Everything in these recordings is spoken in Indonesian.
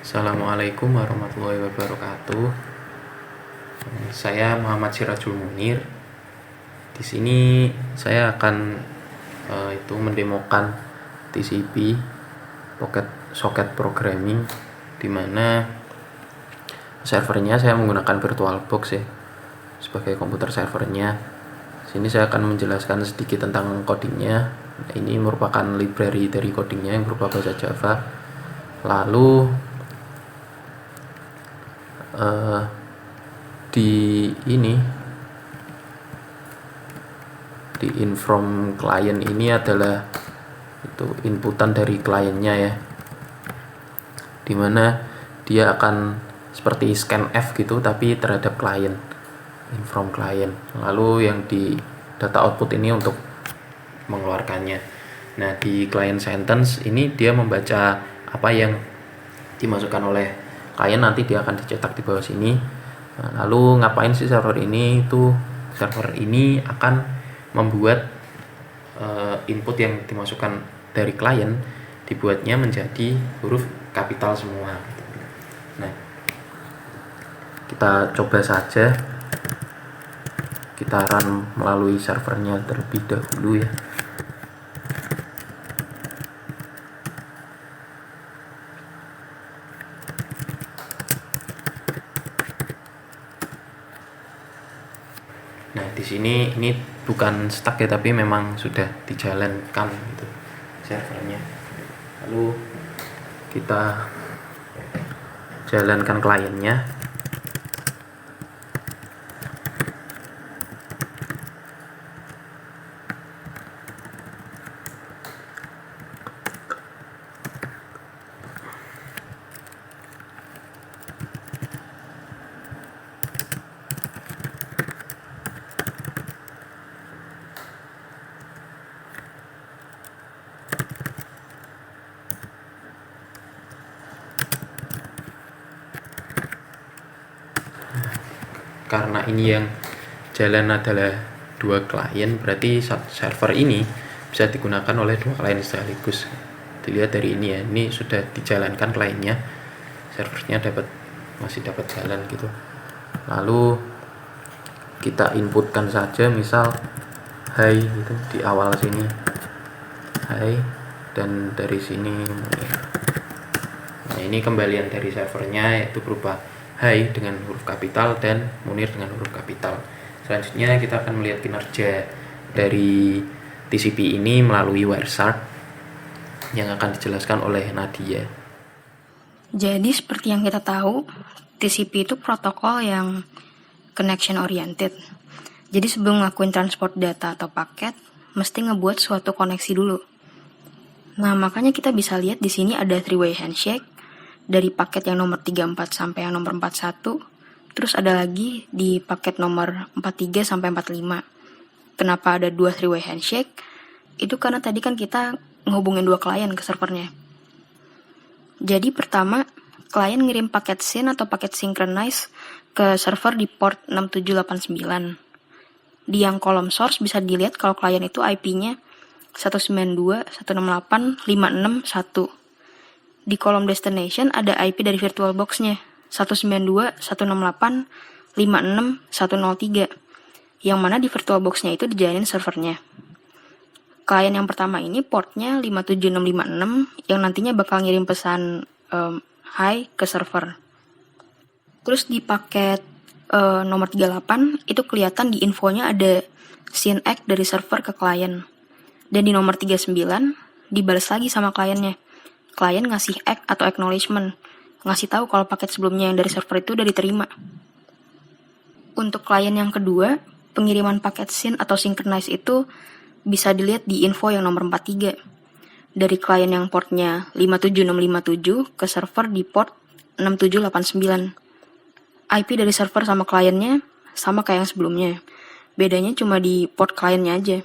Assalamualaikum warahmatullahi wabarakatuh. Saya Muhammad Sirajul Munir. Di sini saya akan mendemokan TCP Pocket Socket Programming, di mana servernya saya menggunakan VirtualBox ya sebagai komputer servernya. Sini saya akan menjelaskan sedikit tentang codingnya. Ini merupakan library dari codingnya yang berupa bahasa Java. Lalu di inform client ini adalah inputan dari kliennya ya, dimana dia akan seperti scanf gitu tapi terhadap klien, inform client. Lalu yang di data output ini untuk mengeluarkannya. Nah, di client sentence ini dia membaca apa yang dimasukkan oleh klien, nanti dia akan dicetak di bawah sini. Nah, lalu ngapain sih server ini? Server ini akan membuat input yang dimasukkan dari klien dibuatnya menjadi huruf kapital semua. Nah, kita coba saja, kita run melalui servernya terlebih dahulu ya. Nah, di sini ini bukan stuck ya, tapi memang sudah dijalankan gitu servernya. Lalu kita jalankan kliennya. Karena ini yang jalan adalah dua klien, berarti server ini bisa digunakan oleh dua klien sekaligus. Dilihat dari ini ya, ini sudah dijalankan kliennya, servernya masih dapat jalan gitu. Lalu kita inputkan saja, misal hi gitu di awal sini, hi, dan dari sini Munir. Nah, ini kembalian dari servernya yaitu berupa hi dengan huruf kapital dan Munir dengan huruf kapital. Selanjutnya kita akan melihat kinerja dari TCP ini melalui Wireshark yang akan dijelaskan oleh Nadia. Jadi seperti yang kita tahu, TCP itu protokol yang connection oriented. Jadi sebelum ngelakuin transport data atau paket, mesti ngebuat suatu koneksi dulu. Nah, makanya kita bisa lihat di sini ada three-way handshake dari paket yang nomor 34 sampai yang nomor 41. Terus ada lagi di paket nomor 43 sampai 45. Kenapa ada dua three-way handshake? Itu karena tadi kan kita ngehubungin dua klien ke servernya. Jadi pertama, klien ngirim paket SYN atau paket synchronize ke server di port 6789. Di yang kolom source bisa dilihat kalau klien itu IP-nya 192.168.561. Di kolom destination ada IP dari VirtualBox-nya 192.168.56.103, yang mana di VirtualBox-nya itu dijalanin servernya. Klien yang pertama ini portnya 57656 yang nantinya bakal ngirim pesan hi ke server. Terus di paket nomor 38 itu kelihatan di infonya ada SYN ACK dari server ke klien. Dan di nomor 39 dibalas lagi sama kliennya. Klien ngasih ACK atau acknowledgement, ngasih tahu kalau paket sebelumnya yang dari server itu udah diterima. Untuk klien yang kedua, pengiriman paket SYN atau synchronize itu bisa dilihat di info yang nomor 43. Dari klien yang portnya 57657 ke server di port 6789. IP dari server sama kliennya sama kayak yang sebelumnya. Bedanya cuma di port kliennya aja.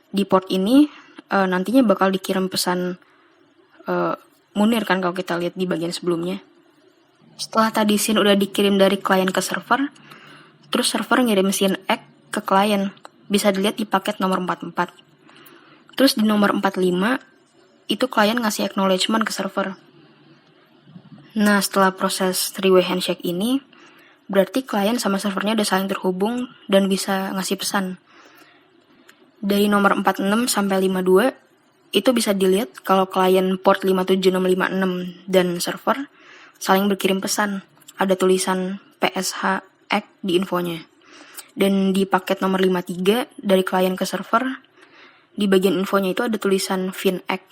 Di port ini nantinya bakal dikirim pesan Munir kan kalau kita lihat di bagian sebelumnya. Setelah tadi SYN udah dikirim dari klien ke server, terus server ngirim SYN ACK ke klien. Bisa dilihat di paket nomor 44. Terus di nomor 45 itu klien ngasih acknowledgement ke server. Nah, setelah proses three-way handshake ini, berarti klien sama servernya udah saling terhubung dan bisa ngasih pesan. Dari nomor 46 sampai 52, itu bisa dilihat kalau klien port 57656 dan server saling berkirim pesan. Ada tulisan PSH ACK di infonya. Dan di paket nomor 53 dari klien ke server, di bagian infonya itu ada tulisan fin ACK.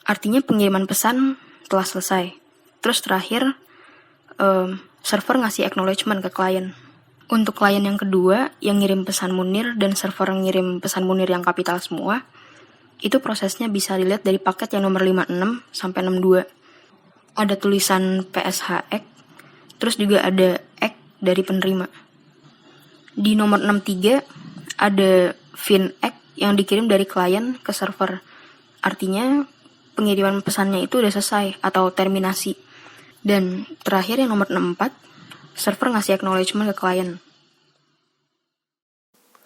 Artinya pengiriman pesan telah selesai. Terus terakhir, server ngasih acknowledgement ke klien. Untuk klien yang kedua, yang ngirim pesan Munir dan server ngirim pesan Munir yang kapital semua, itu prosesnya bisa dilihat dari paket yang nomor 56 sampai 62. Ada tulisan PSH ACK, terus juga ada ACK dari penerima. Di nomor 63 ada fin ACK yang dikirim dari klien ke server. Artinya pengiriman pesannya itu udah selesai atau terminasi. Dan terakhir yang nomor 64, server ngasih acknowledgement ke klien.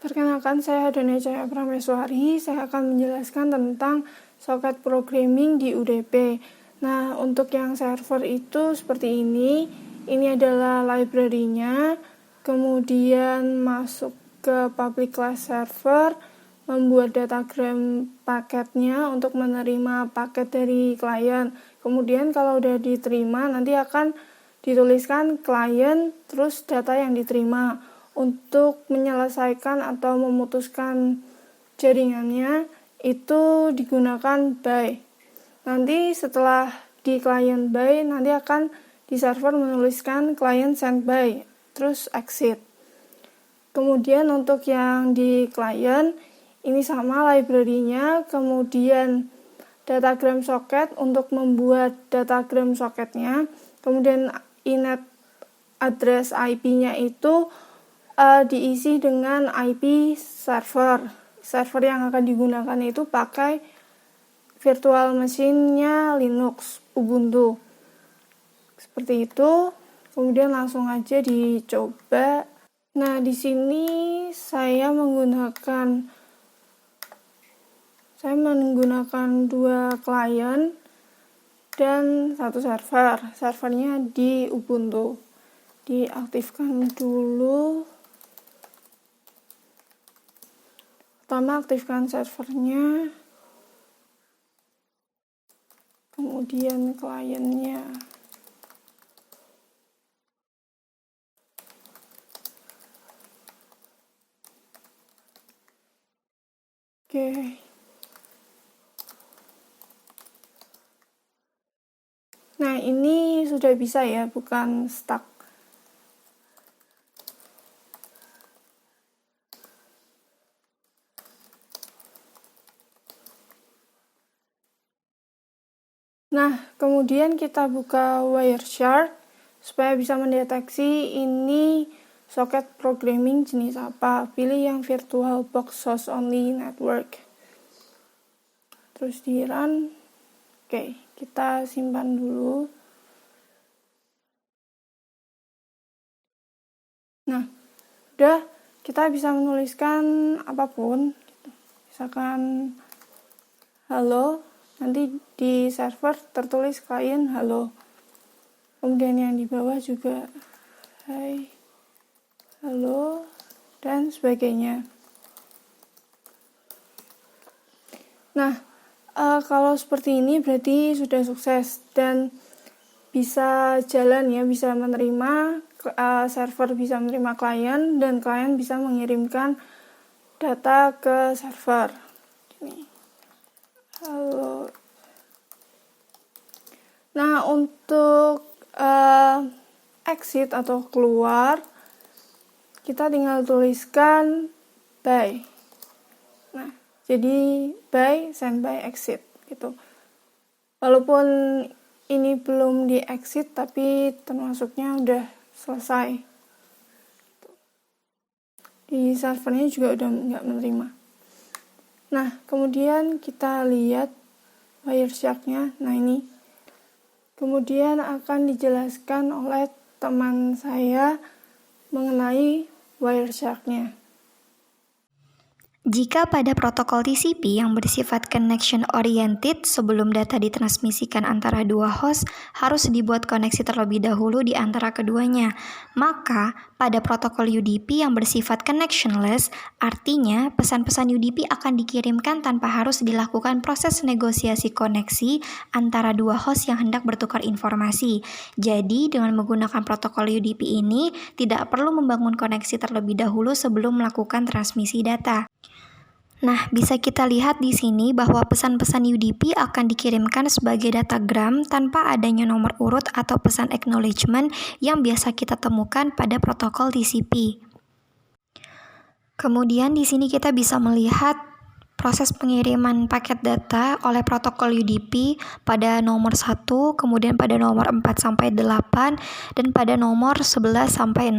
Perkenalkan, saya Donia Cahaya Prameswari. Saya akan menjelaskan tentang soket programming di UDP. Nah, untuk yang server itu seperti ini. Ini adalah library-nya. Kemudian masuk ke public class server, membuat datagram paketnya untuk menerima paket dari klien. Kemudian kalau udah diterima, nanti akan dituliskan klien, terus data yang diterima. Untuk menyelesaikan atau memutuskan jaringannya, itu digunakan by. Nanti setelah di client by, nanti akan di server menuliskan client send by, terus exit. Kemudian untuk yang di client, ini sama library-nya, kemudian datagram socket untuk membuat datagram socketnya, kemudian inet address IP-nya itu diisi dengan IP server. Server yang akan digunakan itu pakai virtual machine-nya Linux, Ubuntu. Seperti itu. Kemudian langsung aja dicoba. Nah, di sini saya menggunakan 2 klien dan 1 server. Servernya di Ubuntu. Diaktifkan dulu. Pertama aktifkan servernya, kemudian kliennya. Oke. Nah, ini sudah bisa ya, bukan stuck. Nah, kemudian kita buka Wireshark supaya bisa mendeteksi ini soket programming jenis apa. Pilih yang VirtualBox Host Only Network. Terus di run. Oke, kita simpan dulu. Nah, udah kita bisa menuliskan apapun. Misalkan halo. Nanti di server tertulis klien halo. Kemudian yang di bawah juga hai, halo, dan sebagainya. Nah, kalau seperti ini berarti sudah sukses dan bisa jalan ya, bisa menerima, server bisa menerima klien dan klien bisa mengirimkan data ke server. Ini. Halo. Nah, untuk exit atau keluar, kita tinggal tuliskan by. Nah, jadi by, send by, exit gitu. Walaupun ini belum di exit, tapi termasuknya udah selesai. Di servernya juga udah nggak menerima. Nah, kemudian kita lihat Wireshark-nya. Nah, ini. Kemudian akan dijelaskan oleh teman saya mengenai Wireshark-nya. Jika pada protokol TCP yang bersifat connection oriented, sebelum data ditransmisikan antara dua host, harus dibuat koneksi terlebih dahulu di antara keduanya. Maka, pada protokol UDP yang bersifat connectionless, artinya pesan-pesan UDP akan dikirimkan tanpa harus dilakukan proses negosiasi koneksi antara dua host yang hendak bertukar informasi. Jadi, dengan menggunakan protokol UDP ini, tidak perlu membangun koneksi terlebih dahulu sebelum melakukan transmisi data. Nah, bisa kita lihat di sini bahwa pesan-pesan UDP akan dikirimkan sebagai datagram tanpa adanya nomor urut atau pesan acknowledgement yang biasa kita temukan pada protokol TCP. Kemudian di sini kita bisa melihat proses pengiriman paket data oleh protokol UDP pada nomor 1, kemudian pada nomor 4-8, dan pada nomor 11-16.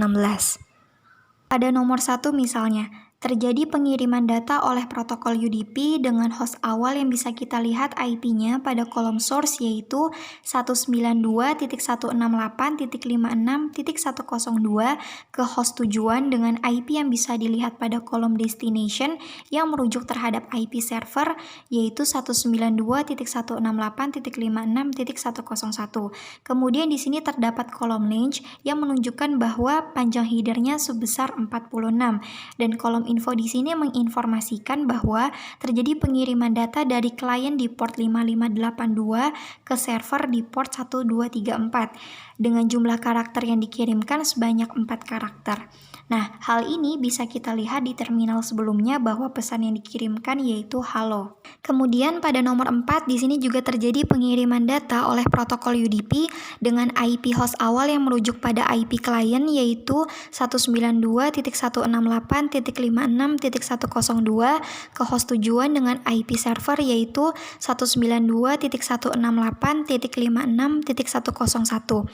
Pada nomor 1 misalnya, terjadi pengiriman data oleh protokol UDP dengan host awal yang bisa kita lihat IP-nya pada kolom source yaitu 192.168.56.102 ke host tujuan dengan IP yang bisa dilihat pada kolom destination yang merujuk terhadap IP server yaitu 192.168.56.101. Kemudian di sini terdapat kolom range yang menunjukkan bahwa panjang headernya sebesar 46 dan kolom info di sini menginformasikan bahwa terjadi pengiriman data dari klien di port 5582 ke server di port 1234 dengan jumlah karakter yang dikirimkan sebanyak 4 karakter. Nah, hal ini bisa kita lihat di terminal sebelumnya bahwa pesan yang dikirimkan yaitu halo. Kemudian pada nomor 4 di sini juga terjadi pengiriman data oleh protokol UDP dengan IP host awal yang merujuk pada IP klien yaitu 192.168.56.102 ke host tujuan dengan IP server yaitu 192.168.56.101.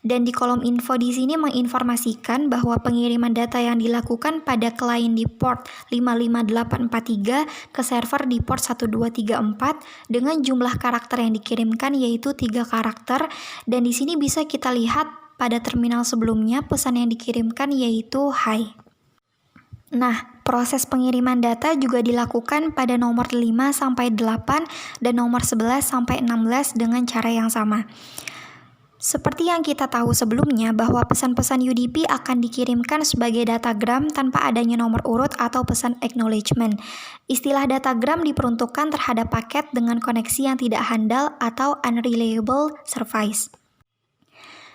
Dan di kolom info di sini menginformasikan bahwa pengiriman data yang dilakukan pada klien di port 55843 ke server di port 1234 dengan jumlah karakter yang dikirimkan yaitu 3 karakter, dan di sini bisa kita lihat pada terminal sebelumnya pesan yang dikirimkan yaitu hi. Nah, proses pengiriman data juga dilakukan pada nomor 5-8 dan nomor 11-16 dengan cara yang sama. Seperti yang kita tahu sebelumnya bahwa pesan-pesan UDP akan dikirimkan sebagai datagram tanpa adanya nomor urut atau pesan acknowledgement. Istilah datagram diperuntukkan terhadap paket dengan koneksi yang tidak handal atau unreliable service.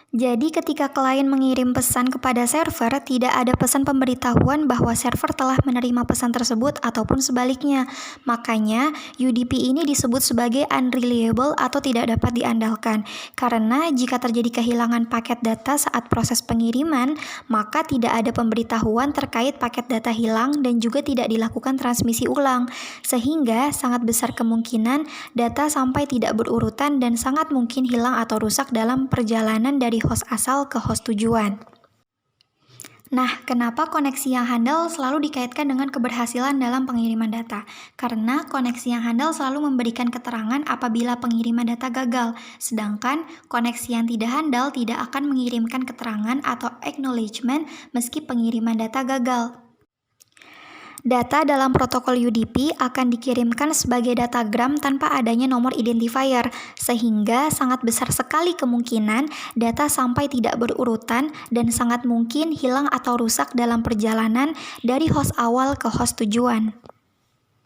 Jadi ketika klien mengirim pesan kepada server, tidak ada pesan pemberitahuan bahwa server telah menerima pesan tersebut ataupun sebaliknya. Makanya UDP ini disebut sebagai unreliable atau tidak dapat diandalkan. Karena jika terjadi kehilangan paket data saat proses pengiriman, maka tidak ada pemberitahuan terkait paket data hilang dan juga tidak dilakukan transmisi ulang. Sehingga sangat besar kemungkinan data sampai tidak berurutan dan sangat mungkin hilang atau rusak dalam perjalanan dari host asal ke host tujuan. Nah, kenapa koneksi yang handal selalu dikaitkan dengan keberhasilan dalam pengiriman data? Karena koneksi yang handal selalu memberikan keterangan apabila pengiriman data gagal, sedangkan koneksi yang tidak handal tidak akan mengirimkan keterangan atau acknowledgement meski pengiriman data gagal. Data dalam protokol UDP akan dikirimkan sebagai datagram tanpa adanya nomor identifier, sehingga sangat besar sekali kemungkinan data sampai tidak berurutan dan sangat mungkin hilang atau rusak dalam perjalanan dari host awal ke host tujuan.